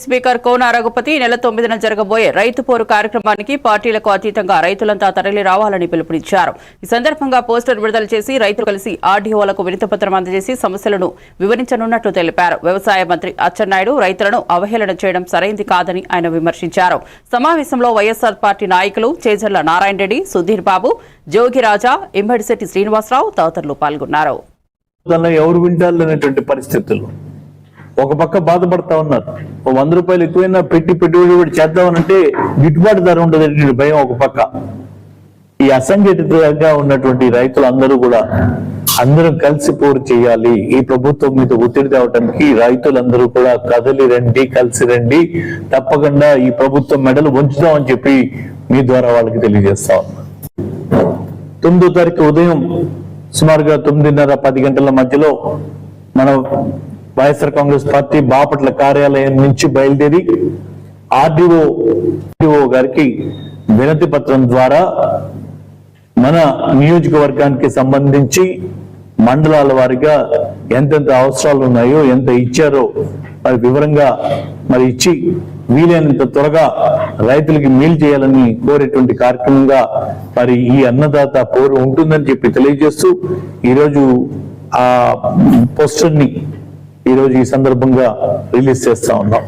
Speaker కోన రఘుపతి నెల 9న జరగబోయే రైతు పోరు కార్యక్రమానికి పార్టీలకు అతీతంగా రైతులంతా తరలి రావాలని పిలుపునిచ్చారు. ఈ సందర్భంగా పోస్టర్ విడుదల చేసి రైతులు కలిసి ఆర్డీఓలకు వినతిపత్రం అందజేసి సమస్యలను వివరించనున్నట్లు తెలిపారు. వ్యవసాయ మంత్రి అచ్చెన్నాయుడు రైతులను అవహేళన చేయడం సరైంది కాదని ఆయన విమర్శించారు. సమావేశంలో వైఎస్ఆర్ పార్టీ నాయకులు చేజర్ల నారాయణ రెడ్డి, సుధీర్ బాబు, జోగిరాజా, ఇమ్మడిశెట్టి శ్రీనివాసరావు తదితరులు పాల్గొన్నారు. ఎవరు వింటారనేటువంటి పరిస్థితుల్లో ఒక పక్క బాధపడతా ఉన్నారు. 100 రూపాయలు ఎక్కువైనా పెట్టుబడి చేద్దామనంటే గిట్టుబాటు ధర ఉండదు భయం ఒక పక్క. ఈ అసంఘటితంగా ఉన్నటువంటి రైతులందరూ కూడా అందరం కలిసి పోరు చేయాలి. ఈ ప్రభుత్వం మీద ఒత్తిడి తేవటానికి రైతులందరూ కూడా కదలి రండి, కలిసి రండి, తప్పకుండా ఈ ప్రభుత్వం మెడలు వంచుదామని చెప్పి మీ ద్వారా వాళ్ళకి తెలియజేస్తా ఉన్నా. 9వ తారీఖు ఉదయం సుమారుగా 9:30-10 గంటల మధ్యలో మన వైఎస్ఆర్ కాంగ్రెస్ పార్టీ బాపట్ల కార్యాలయం నుంచి బయలుదేరి ఆర్డీఓ గారికి వినతి పత్రం ద్వారా మన నియోజకవర్గానికి సంబంధించి మండలాల వారీగా ఎంతెంత అవసరాలు ఉన్నాయో, ఎంత ఇచ్చారో మరి వివరంగా మరి ఇచ్చి వీలైనంత త్వరగా రైతులకి మేలు చేయాలని కోరేటువంటి కార్యక్రమంగా మరి ఈ అన్నదాత పోరు ఉంటుందని చెప్పి తెలియజేస్తూ ఈరోజు ఆ పోస్టర్ ని ఈరోజు ఈ సందర్భంగా రిలీజ్ చేస్తా ఉన్నాం.